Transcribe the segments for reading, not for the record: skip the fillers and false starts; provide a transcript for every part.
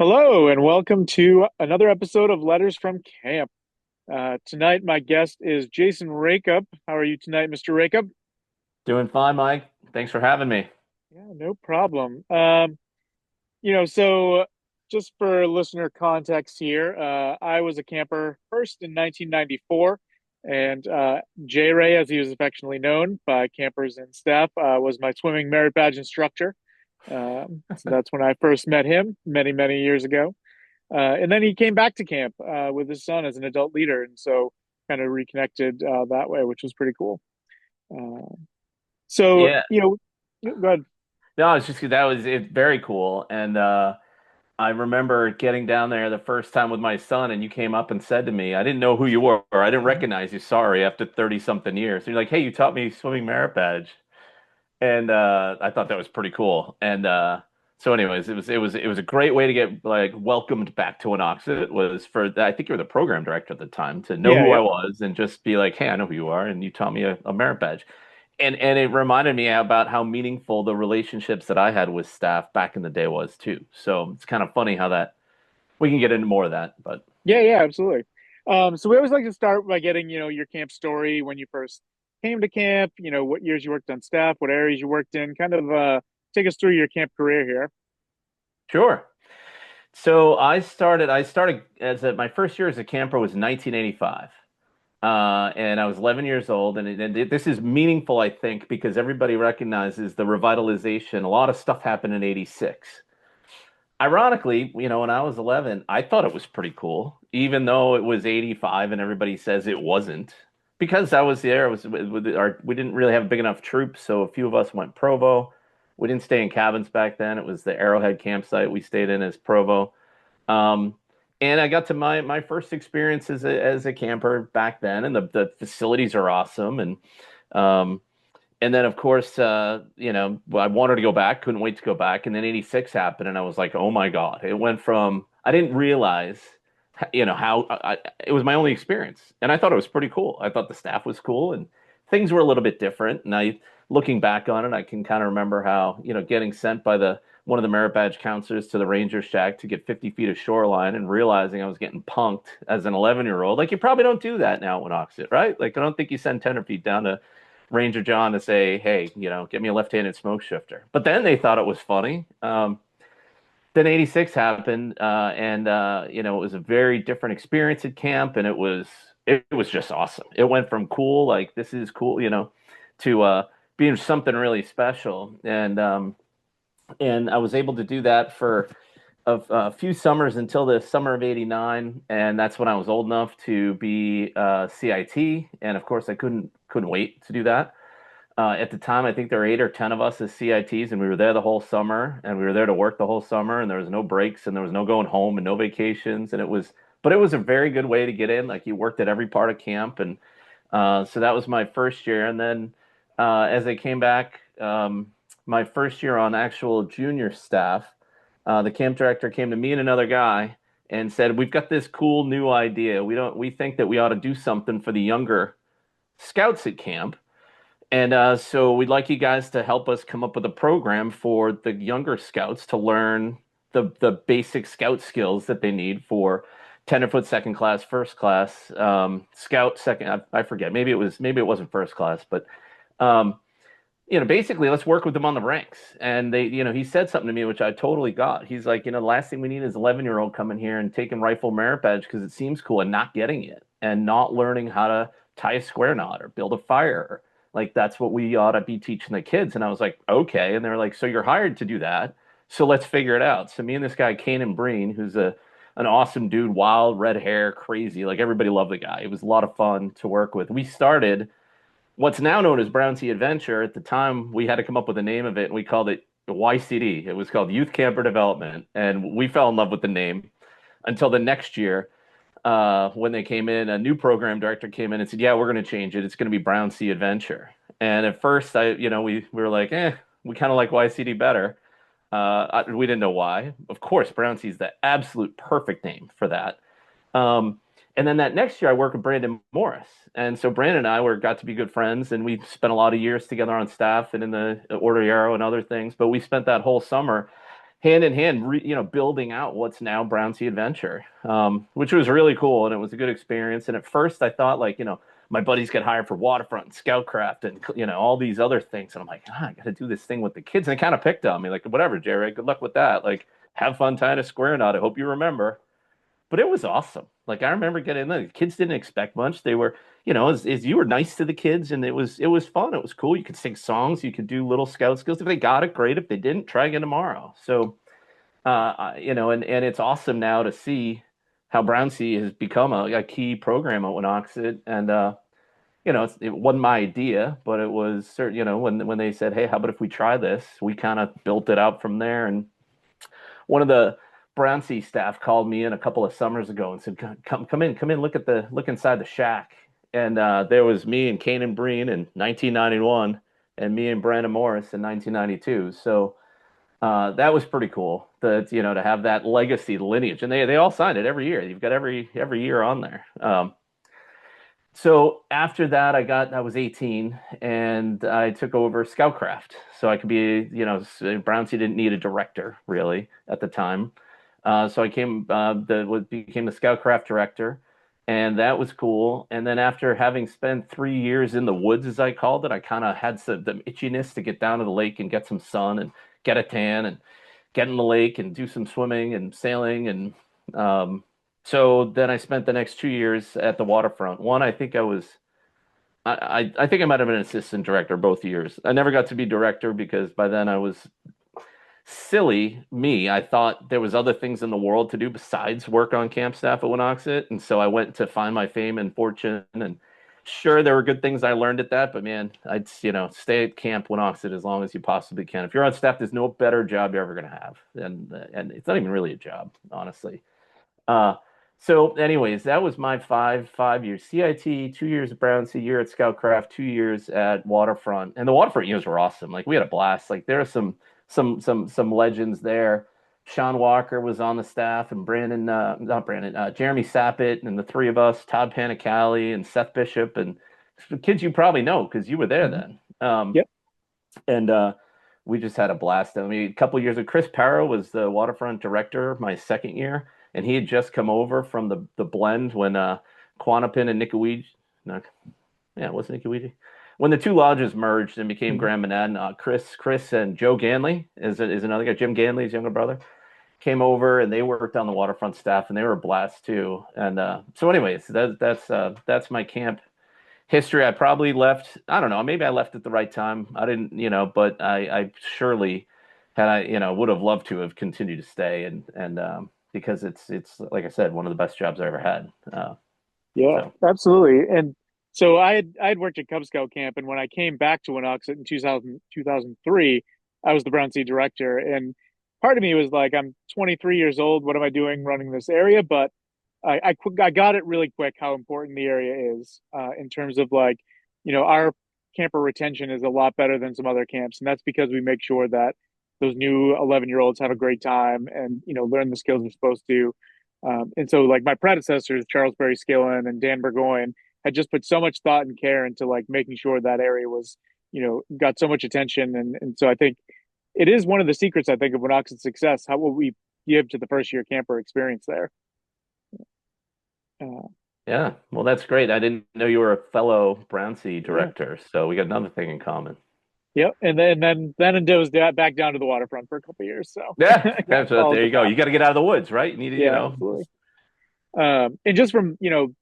Hello, and welcome to another episode of Letters from Camp. Tonight, my guest is Jason Rakip. How are you tonight, Mr. Rakip? Doing fine, Mike. Thanks for having me. Yeah, no problem. So just for listener context here, I was a camper first in 1994, and J Ray, as he was affectionately known by campers and staff, was my swimming merit badge instructor. So that's when I first met him many, many years ago. And then he came back to camp with his son as an adult leader, and so kind of reconnected that way, which was pretty cool. Uh, so Yeah, go ahead. no, it's just that was it very cool. And I remember getting down there the first time with my son, and you came up and said to me, I didn't know who you were, or I didn't recognize you, sorry, after 30 something years. So you're like, hey, you taught me swimming merit badge. And I thought that was pretty cool. And so anyways, it was a great way to get like welcomed back to Anoxit. It was for I think you were the program director at the time to know Yeah, who I yeah, was and just be like, hey, I know who you are, and you taught me a merit badge. And it reminded me about how meaningful the relationships that I had with staff back in the day was too. So it's kind of funny how that we can get into more of that, but yeah, absolutely. So we always like to start by getting your camp story when you first came to camp. What years you worked on staff, what areas you worked in. Kind of take us through your camp career here. sure. So I started as my first year as a camper was 1985. And I was 11 years old, this is meaningful, I think, because everybody recognizes the revitalization. A lot of stuff happened in '86. Ironically, when I was 11, I thought it was pretty cool, even though it was '85 and everybody says it wasn't. Because I was there, we didn't really have big enough troops, so a few of us went Provo. We didn't stay in cabins back then. It was the Arrowhead campsite we stayed in as Provo. Um, and I got to my first experience as a camper back then, and the facilities are awesome. Um, and then of course, I wanted to go back, couldn't wait to go back. And then '86 happened, and I was like, oh my God! It went from I didn't realize, how it was my only experience, and I thought it was pretty cool. I thought the staff was cool, and things were a little bit different. And looking back on it, I can kind of remember how, getting sent by the one of the merit badge counselors to the ranger shack to get 50 feet of shoreline and realizing I was getting punked as an 11-year-old. Like, you probably don't do that now at Winoxet, right? Like, I don't think you send tender feet down to Ranger John to say, hey, get me a left-handed smoke shifter. But then they thought it was funny. Then '86 happened, and it was a very different experience at camp, and it was just awesome. It went from cool, like this is cool, to being something really special. And I was able to do that for a few summers until the summer of '89, and that's when I was old enough to be CIT. And of course, I couldn't wait to do that. At the time, I think there were 8 or 10 of us as CITs, and we were there the whole summer, and we were there to work the whole summer, and there was no breaks, and there was no going home, and no vacations, but it was a very good way to get in. Like, you worked at every part of camp, and so that was my first year. And then as I came back, my first year on actual junior staff, the camp director came to me and another guy and said, "We've got this cool new idea. We think that we ought to do something for the younger scouts at camp." And so we'd like you guys to help us come up with a program for the younger scouts to learn the basic scout skills that they need for tenderfoot second class, first class, scout second. I forget. Maybe it wasn't first class, but um, basically let's work with them on the ranks. And he said something to me which I totally got. He's like, the last thing we need is 11-year-old coming here and taking rifle merit badge because it seems cool and not getting it and not learning how to tie a square knot or build a fire. Like, that's what we ought to be teaching the kids. And I was like, okay. And they're like, so you're hired to do that. So let's figure it out. So me and this guy, Kanan Breen, who's an awesome dude, wild, red hair, crazy. Like, everybody loved the guy. It was a lot of fun to work with. We started what's now known as Brownsea Adventure. At the time, we had to come up with a name of it, and we called it YCD. It was called Youth Camper Development. And we fell in love with the name until the next year, when they came in, a new program director came in and said, "Yeah, we're going to change it. It's going to be Brownsea Adventure." And at first, we were like, we kind of like YCD better. We didn't know why. Of course, Brownsea is the absolute perfect name for that. Um, and then that next year, I worked with Brandon Morris, and so Brandon and I got to be good friends, and we spent a lot of years together on staff and in the Order Yarrow and other things. But we spent that whole summer hand in hand, building out what's now Brownsea Adventure, which was really cool. And it was a good experience. And at first I thought like, my buddies get hired for waterfront and scoutcraft and, all these other things. And I'm like, I got to do this thing with the kids. And they kind of picked on me like, whatever, Jerry, good luck with that. Like, have fun tying a square knot. I hope you remember. But it was awesome. Like I remember getting there. The kids didn't expect much. They were, as you were nice to the kids, and it was fun. It was cool. You could sing songs. You could do little scout skills. If they got it, great. If they didn't, try again tomorrow. So, and it's awesome now to see how Brownsea has become a key program at Winoxet. And it wasn't my idea, but it was certain. When they said, "Hey, how about if we try this?" We kind of built it out from there. And one of the Brownsea staff called me in a couple of summers ago and said, come in, look inside the shack." And there was me and Kanan Breen in 1991, and me and Brandon Morris in 1992. So that was pretty cool. To have that legacy lineage, and they all signed it every year. You've got every year on there. So after that, I was 18 and I took over Scoutcraft. So I could be, Brownsea didn't need a director really at the time. So I became the Scoutcraft director, and that was cool. And then after having spent 3 years in the woods, as I called it, I kind of had the itchiness to get down to the lake and get some sun and get a tan and get in the lake and do some swimming and sailing. And so then I spent the next 2 years at the waterfront. One, I think I think I might have been an assistant director both years. I never got to be director because by then I was silly me. I thought there was other things in the world to do besides work on camp staff at Winoxet, and so I went to find my fame and fortune. And sure, there were good things I learned at that, but man, I'd stay at Camp Winoxet as long as you possibly can. If you're on staff, there's no better job you're ever going to have, and it's not even really a job, honestly. Uh, so, anyways, that was my five years CIT, 2 years at Brownsea, a year at Scoutcraft, 2 years at Waterfront, and the Waterfront years were awesome. Like we had a blast. Like there are some legends there. Sean Walker was on the staff, and not Brandon, Jeremy Sappett, and the three of us, Todd Panicali, and Seth Bishop, and kids you probably know because you were there Mhm. then. Yep. And we just had a blast. I mean, a couple of years ago, Chris Parrow was the waterfront director my second year, and he had just come over from the blend when Quanapin and Nicoweed, no, yeah, it was Nicoweed. When the two lodges merged and became Mhm. Grand Manhattan, Chris and Joe Ganley is another guy, Jim Ganley's younger brother, came over and they worked on the waterfront staff and they were a blast too. And so, anyways, that's my camp history. I probably left. I don't know. Maybe I left at the right time. I didn't, but I surely had would have loved to have continued to stay and because it's like I said, one of the best jobs I ever had. Yeah, So absolutely. And so I had worked at Cub Scout camp, and when I came back to Winoxet in 2003, I was the Brown Sea director. And part of me was like, I'm 23 years old. What am I doing running this area? But I got it really quick how important the area is in terms of like, our camper retention is a lot better than some other camps, and that's because we make sure that those new 11-year-olds have a great time and learn the skills they're supposed to. And so, like my predecessors, Charles Berry Skillen and Dan Burgoyne, had just put so much thought and care into like making sure that area was, got so much attention. And so I think it is one of the secrets, I think, of Winox's success. How will we give to the first year camper experience there? Uh, yeah, well, that's great. I didn't know you were a fellow Brownsea yeah. director, so we got another thing in common. Yep. And then it goes back down to the waterfront for a couple of years. So Yeah, kind of followed there the you go. path. You got to get out of the woods, right? You need to, Yeah, absolutely. And just from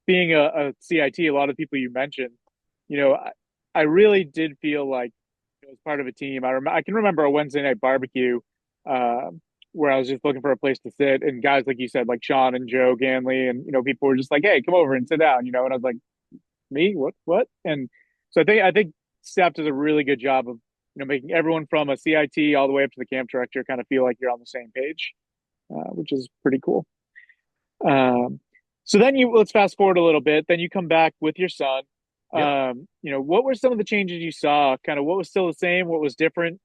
being a CIT, a lot of people you mentioned, I really did feel like it was part of a team. I can remember a Wednesday night barbecue uh, where I was just looking for a place to sit, and guys like you said, like Sean and Joe Ganley, and people were just like, "Hey, come over and sit down," and I was like, "Me? What?" And so I think staff does a really good job of making everyone from a CIT all the way up to the camp director kind of feel like you're on the same page, which is pretty cool. Um, so then let's fast forward a little bit. Then you come back with your son. yep. What were some of the changes you saw? Kind of what was still the same? What was different?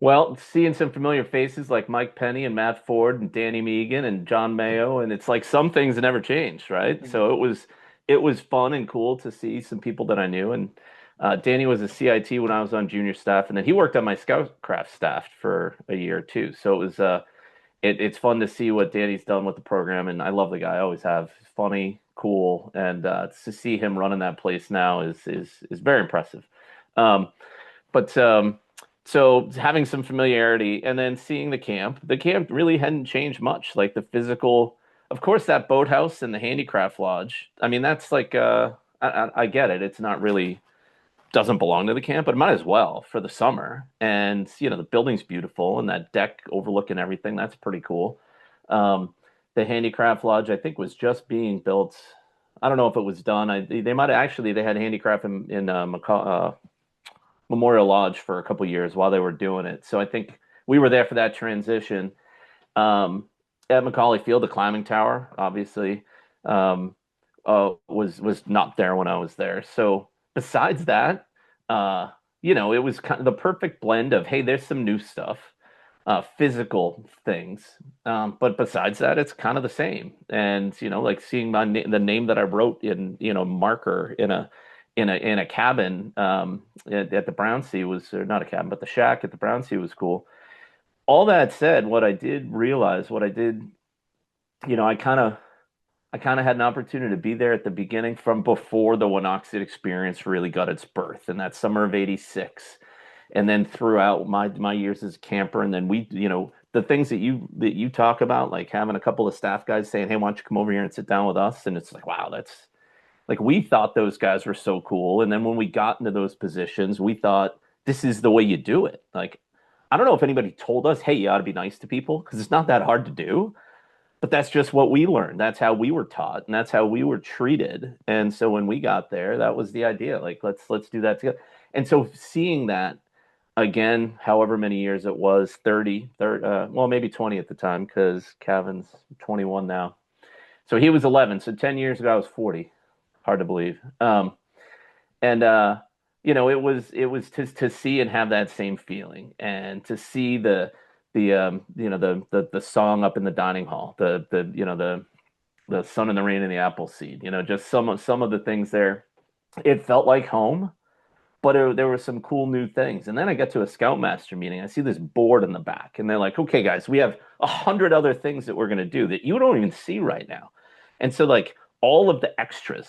Well, seeing some familiar faces like Mike Penny and Matt Ford and Danny Megan and John Mayo, and it's like some things have never changed, right? Mhm. So it was fun and cool to see some people that I knew, and Danny was a CIT when I was on junior staff, and then he worked on my Scoutcraft staff for a year too. So it's fun to see what Danny's done with the program, and I love the guy. I always have. He's funny, cool, and to see him running that place now is very impressive. Um, but so having some familiarity and then seeing the camp really hadn't changed much. Like the physical, of course, that boathouse and the handicraft lodge. I mean, that's like I get it. It's not really doesn't belong to the camp, but it might as well for the summer. And the building's beautiful and that deck overlooking everything. That's pretty cool. Um, the handicraft lodge, I think, was just being built. I don't know if it was done. They might have actually they had handicraft in Memorial Lodge for a couple years while they were doing it. So I think we were there for that transition. At Macaulay Field, the climbing tower, obviously, was not there when I was there. So besides that, uh, it was kind of the perfect blend of hey, there's some new stuff, physical things, but besides that, it's kind of the same. And like seeing the name that I wrote in marker in a cabin at the Brownsea was or not a cabin, but the shack at the Brownsea was cool. All that said, what I did realize, what I did, you know, I kind of had an opportunity to be there at the beginning from before the Winoxid experience really got its birth in that summer of '86. And then throughout my years as a camper, and then the things that you talk about, like having a couple of staff guys saying, "Hey, why don't you come over here and sit down with us?" And it's like, wow, that's like we thought those guys were so cool. And then when we got into those positions, we thought this is the way you do it. Like, I don't know if anybody told us, hey, you ought to be nice to people because it's not that hard to do. But that's just what we learned. That's how we were taught, and that's how we were treated. And so when we got there, that was the idea. Like, let's do that together. And so seeing that again, however many years it was, 30, well, maybe 20 at the time, because Kevin's 21 now. So he was 11. So 10 years ago, I was 40. Hard to believe. And it was to see and have that same feeling, and to see the song up in the dining hall, the sun and the rain and the apple seed. Just some of the things there. It felt like home, but there were some cool new things. And then I get to a Scoutmaster meeting. I see this board in the back, and they're like, "Okay, guys, we have 100 other things that we're going to do that you don't even see right now." And so, like all of the extras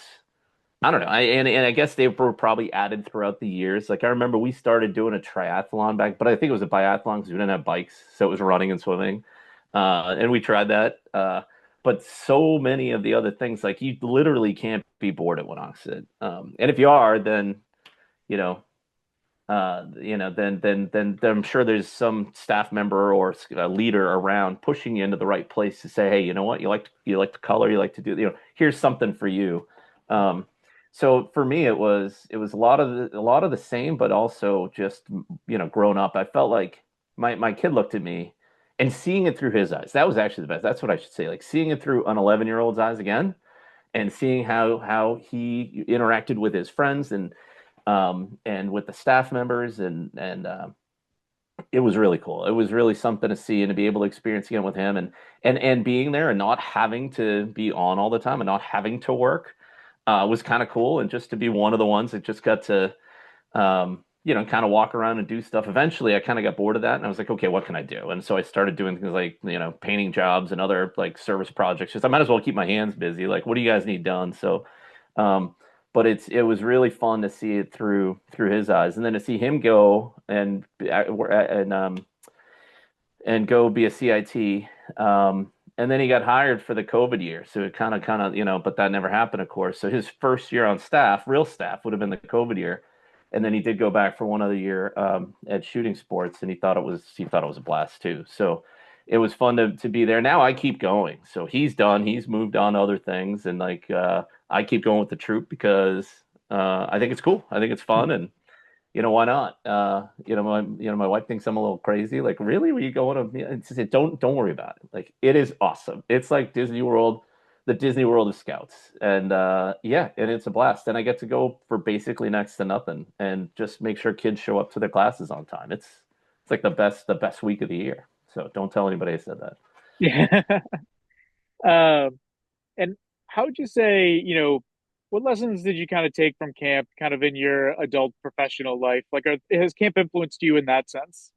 I don't know. And I guess they were probably added throughout the years. Like I remember we started doing a triathlon back, but I think it was a biathlon because we didn't have bikes, so it was running and swimming. And we tried that. But so many of the other things, like you literally can't be bored at Winoxid. And if you are, then you know, then I'm sure there's some staff member or a leader around pushing you into the right place to say, hey, you know what, you like the color, you like to do, here's something for you. Um, so for me, it was a lot of the same, but also just grown up. I felt like my kid looked at me and seeing it through his eyes. That was actually the best. That's what I should say. Like seeing it through an 11-year-old's eyes again, and seeing how he interacted with his friends and with the staff members and it was really cool. It was really something to see and to be able to experience again with him and being there and not having to be on all the time and not having to work was kind of cool. And just to be one of the ones that just got to kind of walk around and do stuff. Eventually, I kind of got bored of that, and I was like, okay, what can I do? And so I started doing things like painting jobs and other like service projects. Just I might as well keep my hands busy. Like, what do you guys need done? So, um, but it was really fun to see it through his eyes, and then to see him go and go be a CIT. And then he got hired for the COVID year. So it kind of, but that never happened, of course. So his first year on staff, real staff, would have been the COVID year. And then he did go back for one other year at shooting sports, and he thought it was a blast too. So it was fun to be there. Now I keep going. So he's done. He's moved on to other things, and like I keep going with the troop because I think it's cool. I think it's fun, and why not? My wife thinks I'm a little crazy. Like, really? Were you going to? It's just, don't worry about it. Like, it is awesome. It's like Disney World, the Disney World of Scouts, and yeah, and it's a blast. And I get to go for basically next to nothing, and just make sure kids show up to their classes on time. It's like the best week of the year. So don't tell anybody I said that. Yeah. Um, and how would you say, what lessons did you kind of take from camp, kind of in your adult professional life? Like, has camp influenced you in that sense?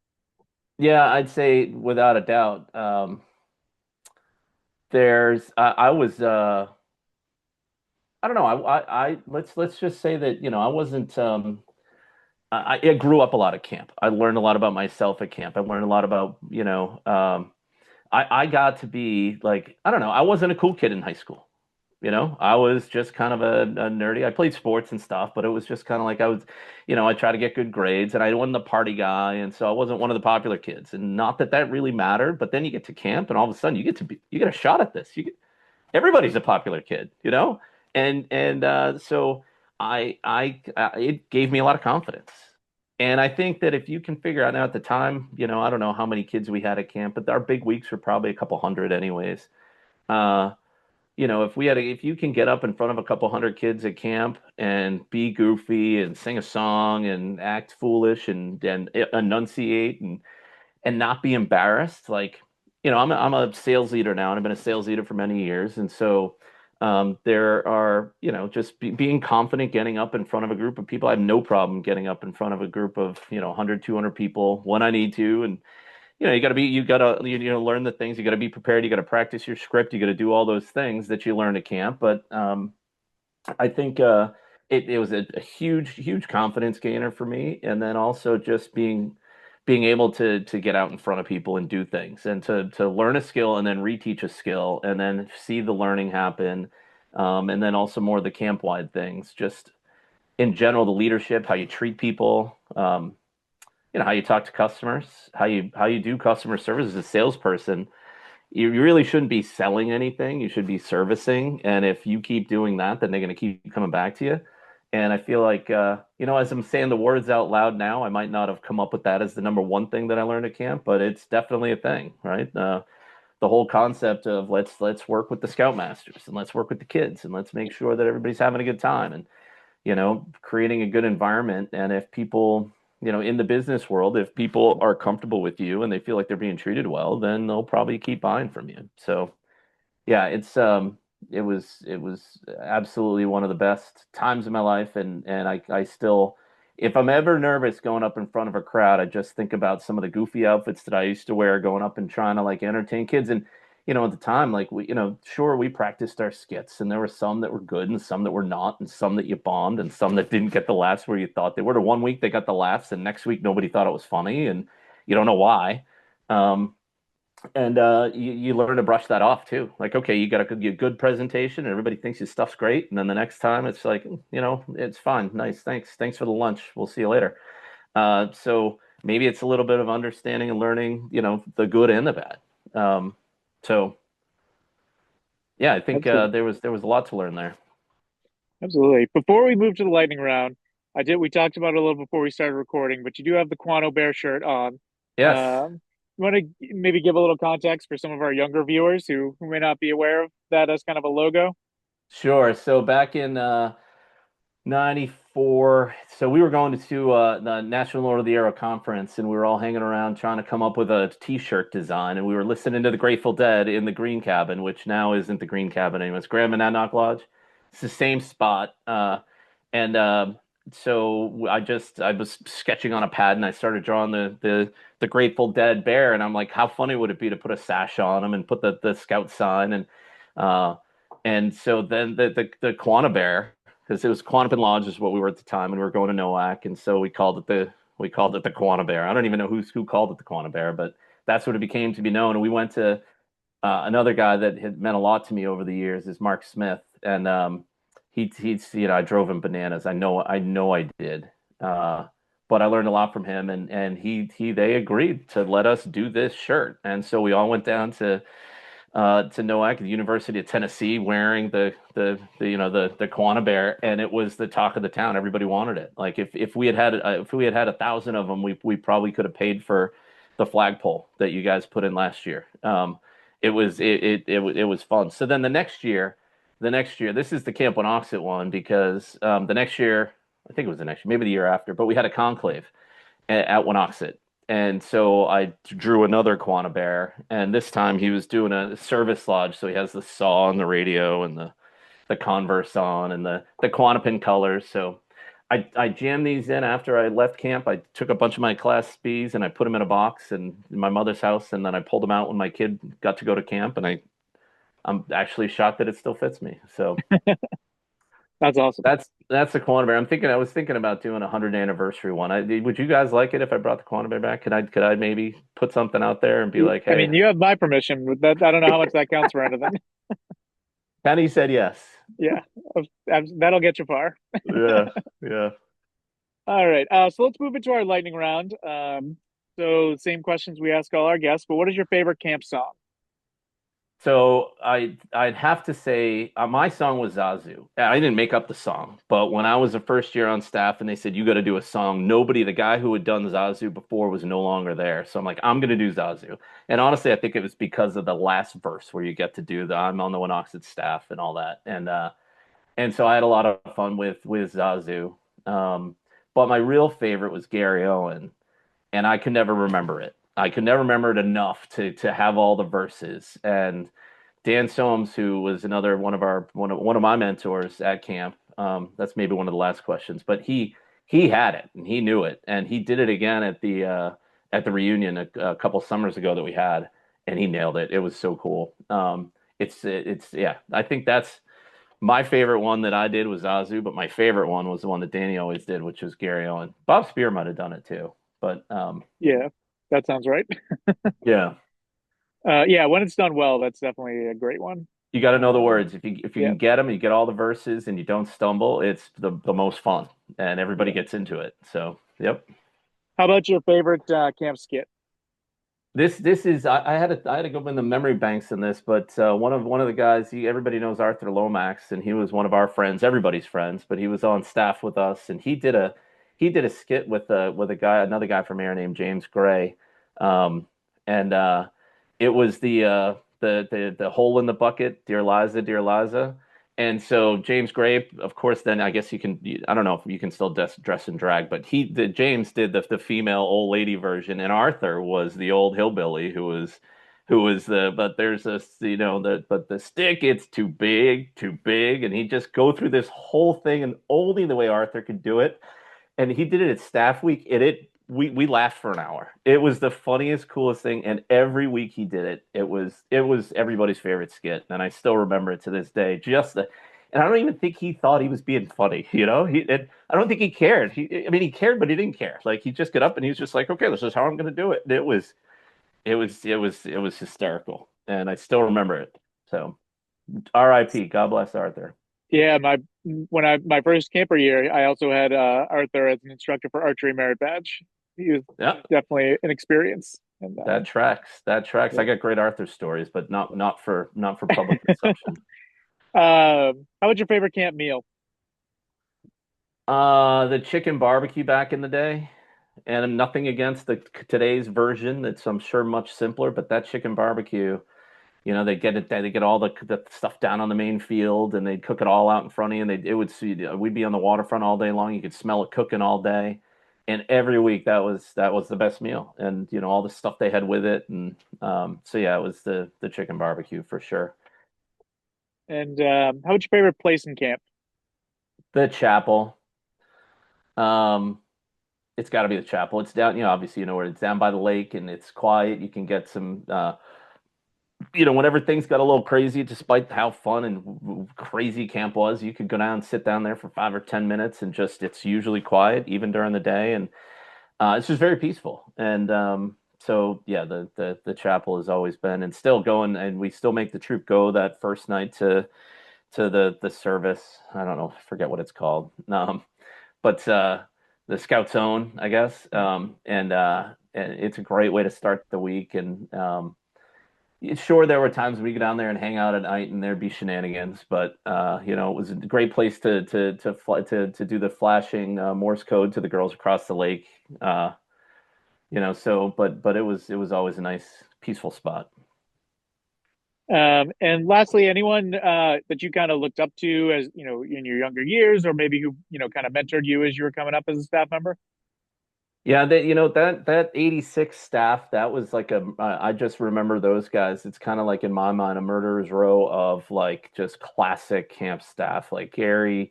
Yeah, I'd say without a doubt. I was I don't know. Let's just say that, I wasn't I grew up a lot at camp. I learned a lot about myself at camp. I learned a lot about, I got to be like, I don't know, I wasn't a cool kid in high school. I was just kind of a nerdy. I played sports and stuff, but it was just kind of like I tried to get good grades and I wasn't the party guy. And so I wasn't one of the popular kids. And not that that really mattered, but then you get to camp and all of a sudden you get a shot at this. Everybody's a popular kid. And so it gave me a lot of confidence. And I think that if you can figure out now at the time, I don't know how many kids we had at camp, but our big weeks were probably a couple hundred anyways. Uh, if you can get up in front of a couple hundred kids at camp and be goofy and sing a song and act foolish and enunciate and not be embarrassed. Like, I'm a sales leader now, and I've been a sales leader for many years. And so there are, being confident getting up in front of a group of people. I have no problem getting up in front of a group of, 100, 200 people when I need to. And, you got to, learn the things. You got to be prepared. You got to practice your script. You got to do all those things that you learn at camp. But I think it was a huge, huge confidence gainer for me. And then also just being able to get out in front of people and do things and to learn a skill and then reteach a skill and then see the learning happen. And then also more of the camp wide things, just in general, the leadership, how you treat people, how you talk to customers, how you do customer service as a salesperson. You really shouldn't be selling anything. You should be servicing. And if you keep doing that, then they're going to keep coming back to you. And I feel like, as I'm saying the words out loud now, I might not have come up with that as the number one thing that I learned at camp, but it's definitely a thing, right? The whole concept of let's work with the scoutmasters and let's work with the kids and let's make sure that everybody's having a good time and creating a good environment. And if people, in the business world, if people are comfortable with you and they feel like they're being treated well, then they'll probably keep buying from you. So yeah, it was absolutely one of the best times of my life, and I still, if I'm ever nervous going up in front of a crowd, I just think about some of the goofy outfits that I used to wear going up and trying to like entertain kids. And at the time, like sure, we practiced our skits, and there were some that were good and some that were not, and some that you bombed and some that didn't get the laughs where you thought they were. The one week they got the laughs, and next week nobody thought it was funny, and you don't know why. Um, and you learn to brush that off too. Like, okay, you got a good presentation, and everybody thinks your stuff's great. And then the next time, it's like, it's fine, nice, thanks for the lunch. We'll see you later. So maybe it's a little bit of understanding and learning, the good and the bad. So yeah, I think Absolutely. there was a lot to learn there. Absolutely. Before we move to the lightning round, we talked about it a little before we started recording, but you do have the Quano Bear shirt on. Yes, You want to maybe give a little context for some of our younger viewers who may not be aware of that as kind of a logo? sure. So back in 94. So we were going to the National Lord of the Arrow conference, and we were all hanging around trying to come up with a T-shirt design, and we were listening to the Grateful Dead in the Green Cabin, which now isn't the Green Cabin anymore. It's Grand Monadnock Lodge. It's the same spot. And so I was sketching on a pad, and I started drawing the Grateful Dead bear, and I'm like, how funny would it be to put a sash on him and put the scout sign uh, and so then the Quano Bear, because it was Quantum Lodge is what we were at the time, and we were going to NOAC, and so we called it the Quano Bear. I don't even know who called it the Quano Bear, but that's what it became to be known. And we went to another guy that had meant a lot to me over the years is Mark Smith, and he's I drove him bananas. I know I did, but I learned a lot from him, and they agreed to let us do this shirt, and so we all went down to NOAC, the University of Tennessee, wearing the Quano Bear, and it was the talk of the town. Everybody wanted it. Like if we had had 1,000 of them, we probably could have paid for the flagpole that you guys put in last year. It was fun. So then the next year, this is the Camp Winoxet one because the next year, I think it was the next year, maybe the year after, but we had a conclave at Winoxet. And so I drew another Quano Bear, and this time he was doing a service lodge, so he has the saw and the radio and the Converse on and the Quanopin colors. So I jammed these in after I left camp. I took a bunch of my Class Bs and I put them in a box and in my mother's house, and then I pulled them out when my kid got to go to camp, and I'm actually shocked that it still fits me. So That's awesome. that's the Quantum Bear. I was thinking about doing a 100th anniversary one. Would you guys like it if I brought the Quantum Bear back? Could I maybe put something out there and be like, I hey, mean, you have my permission. But that I don't know how much that counts for anything. Penny said yes. Yeah, that'll get you far. Yeah, yeah. All right. So let's move into our lightning round. So same questions we ask all our guests, but what is your favorite camp song? So I'd have to say my song was Zazu. I didn't make up the song, but when I was a first year on staff and they said you got to do a song, the guy who had done Zazu before was no longer there. So I'm like, I'm gonna do Zazu. And honestly, I think it was because of the last verse where you get to do the I'm on the Winoxid staff and all that. And so I had a lot of fun with Zazu. Um, but my real favorite was Gary Owen, and I could never remember it. I could never remember it enough to have all the verses. And Dan Soames, who was another one of my mentors at camp. That's maybe one of the last questions, but he had it and he knew it, and he did it again at the reunion a couple summers ago that we had, and he nailed it. It was so cool. It's yeah. I think that's my favorite one that I did was Zazu, but my favorite one was the one that Danny always did, which was Gary Owen. Bob Spear might have done it too, but Yeah, that sounds right. yeah. Yeah, when it's done well, that's definitely a great one. You got to know the Um, words. If you yeah, can get them, you get all the verses, and you don't stumble. It's the most fun, and everybody yeah. gets into it. So, yep. How about your favorite camp skit? This is I had to go in the memory banks in this, but one of the guys, everybody knows Arthur Lomax, and he was one of our friends, everybody's friends, but he was on staff with us, and he did a skit with a guy, another guy from here named James Gray, um, and it was the hole in the bucket, Dear Liza. And so James Gray, of course, then I guess you can, I don't know if you can still dress in drag, but James did the female old lady version, and Arthur was the old hillbilly who was but there's this, but the stick, it's too big, and he just go through this whole thing, and only the way Arthur could do it, and he did it at staff week. We laughed for an hour. It was the funniest, coolest thing, and every week he did it. It was everybody's favorite skit, and I still remember it to this day. And I don't even think he thought he was being funny. I don't think he cared. I mean, he cared, but he didn't care. Like he just got up and he was just like, "Okay, this is how I'm going to do it." And it was hysterical, and I still remember it. So, R.I.P. God bless Arthur. Yeah, my first camper year, I also had Arthur as an instructor for archery merit badge. He was Yeah, definitely an experience, and that tracks. That tracks. I yeah. got great Arthur stories, but not for public consumption. How was your favorite camp meal? The chicken barbecue back in the day, and I'm nothing against today's version. That's I'm sure much simpler, but that chicken barbecue, they get all the stuff down on the main field, and they'd cook it all out in front of you, and we'd be on the waterfront all day long. You could smell it cooking all day, and every week that was the best meal, and all the stuff they had with it, and so yeah, it was the chicken barbecue for sure. And how was your favorite place in camp? The chapel. Um, it's got to be the chapel. It's down, obviously, where it's down by the lake and it's quiet. You can get some, whenever things got a little crazy, despite how fun and crazy camp was, you could go down and sit down there for 5 or 10 minutes and it's usually quiet, even during the day. And it's just very peaceful. And so, yeah, the chapel has always been and still going. And we still make the troop go that first night to the service. I don't know, I forget what it's called. But the Scout Zone, I guess. And it's a great way to start the week. And sure, there were times we go down there and hang out at night, and there'd be shenanigans. But it was a great place to do the flashing Morse code to the girls across the lake. So but it was always a nice peaceful spot. And lastly, anyone that you kind of looked up to as in your younger years, or maybe who kind of mentored you as you were coming up as a staff member? Yeah, that 86 staff, that was like I just remember those guys. It's kind of like in my mind a murderer's row of like just classic camp staff, like Gary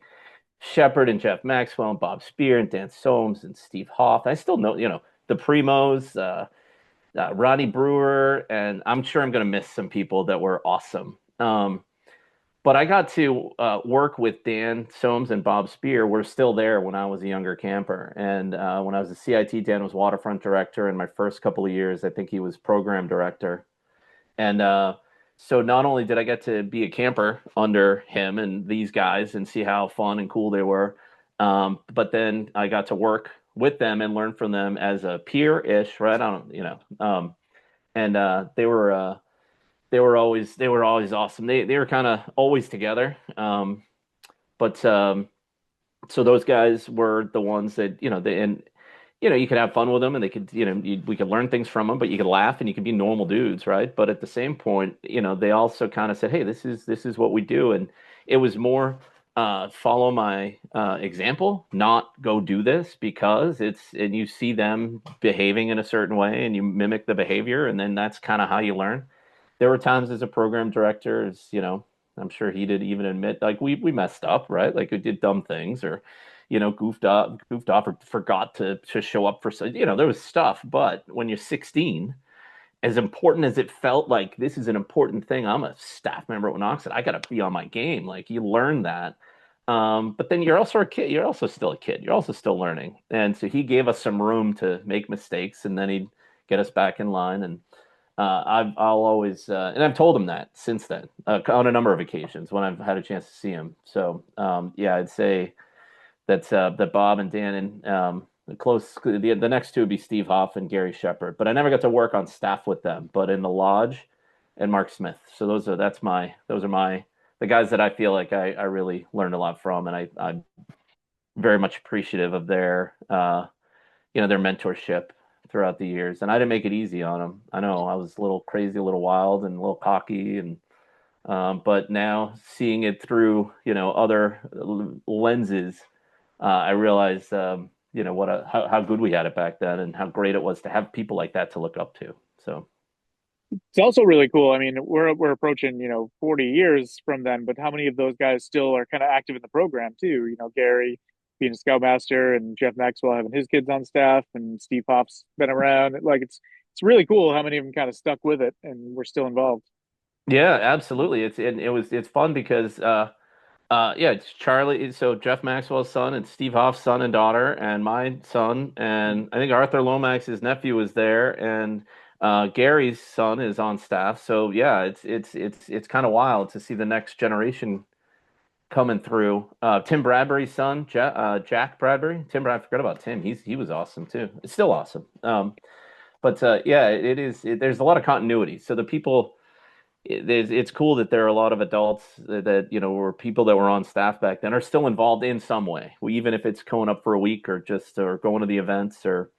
Shepard and Jeff Maxwell and Bob Spear and Dan Soames and Steve Hoff. I still know, the Primos, Ronnie Brewer, and I'm sure I'm going to miss some people that were awesome. But I got to work with Dan Soames and Bob Spear. We're still there when I was a younger camper. And when I was a CIT, Dan was waterfront director. In my first couple of years, I think he was program director. And so not only did I get to be a camper under him and these guys and see how fun and cool they were, but then I got to work with them and learn from them as a peer-ish, right? I don't, and they were always awesome. They were kind of always together. But so those guys were the ones that and you could have fun with them and they could we could learn things from them, but you could laugh and you could be normal dudes, right? But at the same point, they also kind of said, hey, this is what we do, and it was more follow my example, not go do this because and you see them behaving in a certain way and you mimic the behavior, and then that's kind of how you learn. There were times as a program director, I'm sure he did even admit like we messed up, right? Like we did dumb things or goofed off or forgot to show up for there was stuff, but when you're 16, as important as it felt like this is an important thing, I'm a staff member at Winoxid. I got to be on my game. Like you learn that. But then you're also a kid. You're also still a kid. You're also still learning. And so he gave us some room to make mistakes, and then he'd get us back in line. And I'll always, and I've told him that since then on a number of occasions when I've had a chance to see him. So yeah, I'd say that Bob and Dan and the next two would be Steve Hoff and Gary Shepard. But I never got to work on staff with them, but in the lodge and Mark Smith. So those are the guys that I feel like I really learned a lot from, and I'm very much appreciative of their mentorship throughout the years. And I didn't make it easy on them. I know I was a little crazy, a little wild, and a little cocky, and but now seeing it through other lenses, I realize how good we had it back then, and how great it was to have people like that to look up to. So It's also really cool. I mean, we're approaching, 40 years from then, but how many of those guys still are kind of active in the program too? Gary being a scoutmaster and Jeff Maxwell having his kids on staff and Steve Hoff's been around. Like it's really cool how many of them kind of stuck with it and we're still involved. yeah, absolutely. It's fun because yeah, it's Charlie. So Jeff Maxwell's son and Steve Hoff's son and daughter, and my son, and I think Arthur Lomax's nephew was there, and Gary's son is on staff. So yeah, it's kind of wild to see the next generation coming through. Tim Bradbury's son, Jack Bradbury. I forgot about Tim. He was awesome too. It's still awesome. But yeah, it is. There's a lot of continuity. So the people it's cool that there are a lot of adults that were people that were on staff back then are still involved in some way, even if it's going up for a week or going to the events or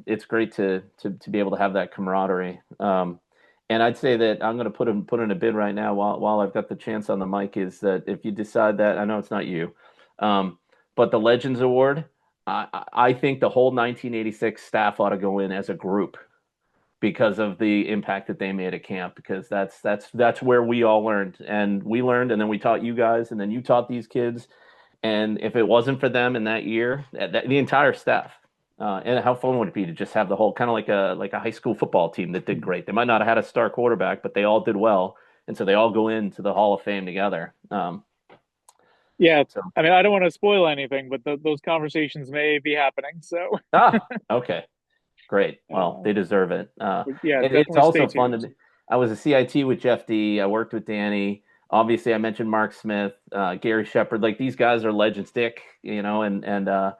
it's great to be able to have that camaraderie. And I'd say that I'm going to put in a bid right now while I've got the chance on the mic is that if you decide that I know it's not you, but the Legends Award, I think the whole 1986 staff ought to go in as a group because of the impact that they made at camp because that's where we all learned and we learned and then we taught you guys and then you taught these kids, and if it wasn't for them in that year the entire staff, and how fun would it be to just have the whole kind of like a high school football team that did great. They might not have had a star quarterback, but they all did well, and so they all go into the Hall of Fame together. Yeah. So I mean, I don't want to spoil anything, but those conversations may be happening. So, okay. Great. Well, they um, deserve it. yeah, It's definitely stay also fun tuned. to. I was a CIT with Jeff D. I worked with Danny. Obviously, I mentioned Mark Smith, Gary Shepard. Like these guys are legends. Dick, and that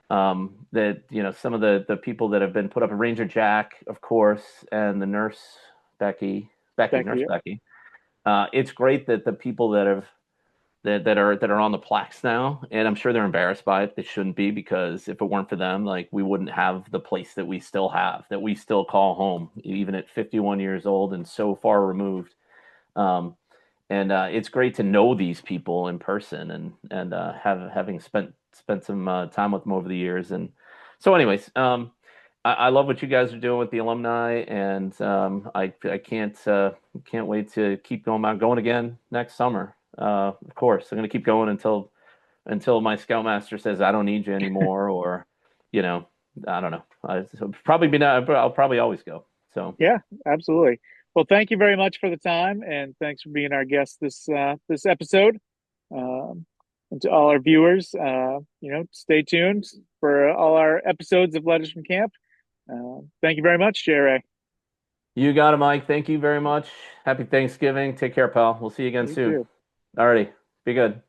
some of the people that have been put up. Ranger Jack, of course, and the nurse Becky, Nurse yeah. Becky. It's great that the people that are on the plaques now, and I'm sure they're embarrassed by it. They shouldn't be because if it weren't for them, like we wouldn't have the place that we still have, that we still call home, even at 51 years old and so far removed. Um, and it's great to know these people in person and having spent some time with them over the years. And So, anyways, I love what you guys are doing with the alumni, and I can't wait to keep going. I'm going again next summer. Of course, I'm going to keep going until my scoutmaster says I don't need you anymore, or you know, I don't know. Probably be not, but I'll probably always go. So Yeah, absolutely. Well, thank you very much for the time, and thanks for being our guest this episode. Um, and to all our viewers, stay tuned for all our episodes of Letters from Camp. Thank you very much, Jerry. you got it, Mike. Thank you very much. Happy Thanksgiving. Take care, pal. We'll see you again You soon. too. Alrighty. Be good.